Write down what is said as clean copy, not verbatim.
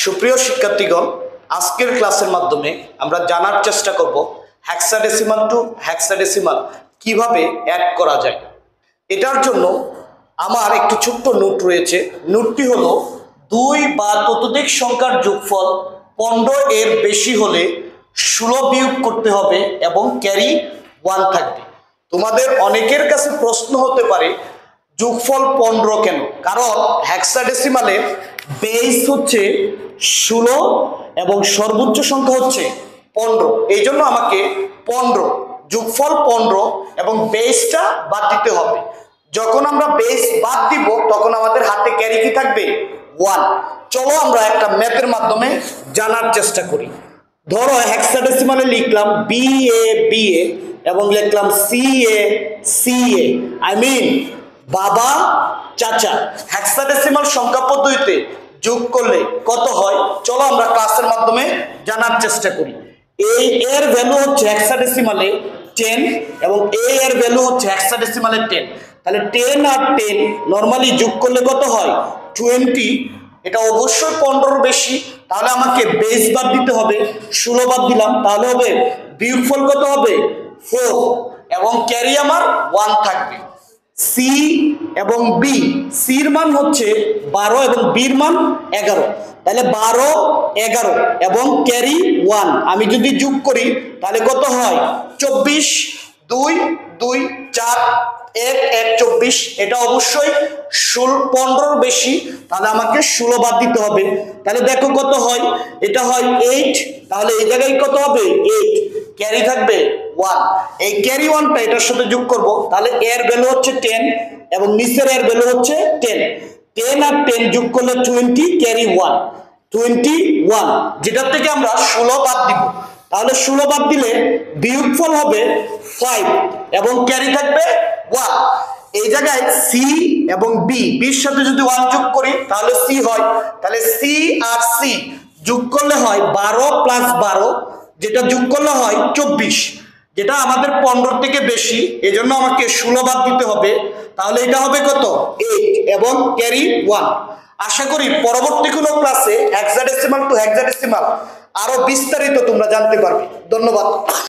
সুপ্রিয় শিক্ষার্থীগণ, আজকের ক্লাসের মাধ্যমে আমরা জানার চেষ্টা করব হেক্সাডেসিমাল টু হেক্সাডেসিমাল কিভাবে অ্যাড করা যায়। এটার জন্য আমার একটি ছোট্ট নোট রয়েছে। নোটটি হলো 2 বা ততোধিক সংখ্যার যোগফল 15 এর বেশি হলে 16 বিয়োগ করতে হবে এবং ক্যারি 1 থাকবে। তোমাদের অনেকের কাছে প্রশ্ন হতে পারে যোগফল 15 কেন? কারণ হেক্সাডেসিমালের বেস হচ্ছে 16 এবং সর্বোচ্চ সংখ্যা হচ্ছে 15। এই জন্য আমাকে 15 যোগফল 15 এবং বেসটা বাদ দিতে হবে। যখন আমরা বেস বাদ দিব তখন আমাদের হাতে ক্যারি কি থাকবে? 1। চলো আমরা একটা ম্যাথের মাধ্যমে জানার চেষ্টা করি। ধরো হেক্সাডেসিমালে লিখলাম BA এবং লিখলাম CA আই মিন বাবা চাচা। হেক্সাডেসিমাল সংখ্যা পদ্ধতিতে যোগ করলে কত হয়? চলো আমরা ক্লাসের মাধ্যমে জানার চেষ্টা করি। এই এর ভ্যালু হচ্ছে হেক্সাডেসিমালে 10 এবং এর ভ্যালু হচ্ছে হেক্সাডেসিমালে 10। তাহলে 10 আর 10 নরমালি যোগ করলে কত হয়? 20। এটা অবশ্যই 15 বেশি, তাহলে আমাকে বেস বাদ দিতে হবে। 16 বাদ দিলাম, তাহলে হবে বিয়োগফল কত হবে? 4 এবং ক্যারি আমার 1 থাকবে। সি এবং বি, সির মান হচ্ছে 12 এবং বির মান 11। তাহলে 12, 11 এবং ক্যারি 1 আমি যদি যোগ করি তাহলে কত হয়? 24। 2, 2, 4, 1, 1, 24। এটা অবশ্যই 15 বেশি, তাহলে আমাকে 16 বাদ দিতে হবে। তাহলে দেখো কত হয়? এটা হয় 8। তাহলে এই জায়গায় কত হবে? 8। ক্যারি থাকবে 1। এই ক্যারি 1টা এটার সাথে যোগ করব, তাহলে এর ভ্যালু হচ্ছে 10 এবং নিচের এর ভ্যালু হচ্ছে 10। 10 আর 10 যোগ করলে 20, ক্যারি 1 21, যেটার থেকে আমরা 16 বাদ দিব। তাহলে 16 বাদ দিলে বিয়োগফল হবে 5 এবং ক্যারি থাকবে 1। এই জায়গায় সি এবং বির সাথে যদি 1 যোগ করি তাহলে সি হয়। তাহলে সি আর সি যোগ করলে হয় 12 প্লাস 12, যেটা যোগ করলে হয় 24, যেটা আমাদের 15 থেকে বেশি, এজন্য আমাকে 16 বাদ দিতে হবে। তাহলে এটা হবে কত? 8 এবং ক্যারি 1। আশা করি পরবর্তী কোনো ক্লাসে হেক্সাডেসিমাল টু হেক্সাডেসিমাল আরো বিস্তারিত তোমরা জানতে পারবে। ধন্যবাদ।